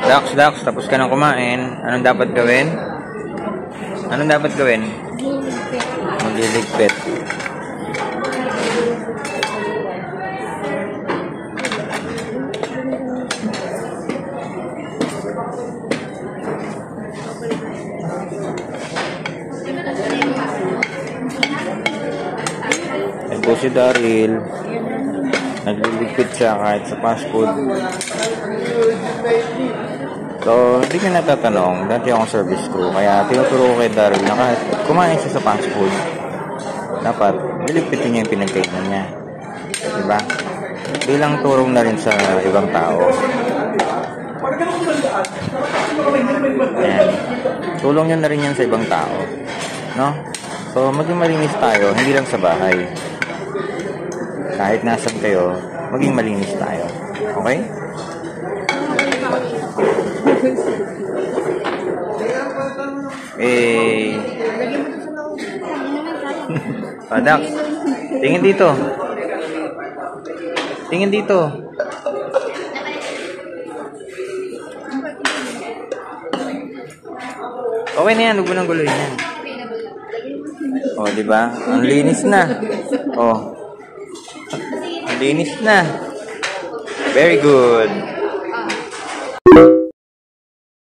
Dax, tapos ka nang kumain. Anong dapat gawin? Anong dapat gawin? Magliligpit. Ito si Daryl. Nagliligpit siya kahit sa fast food. So, hindi ko natatanong. Dati akong service crew. Kaya tinuturo ko kay Daryl na kahit kumain siya sa fast food, dapat liligpitin niya yung pinagkainan niya. Diba? Bilang turong na rin sa ibang tao. Ayan. Tulong nyo na rin yan sa ibang tao. No? So, maging malinis tayo, hindi lang sa bahay. Kahit nasan kayo, maging malinis tayo. Okay? Padak, tingin dito. Tingin dito. Okay na yan, huwag mo nang guluhin yan. Oh, di ba? Ang linis na. Oh. Ang linis na. Very good.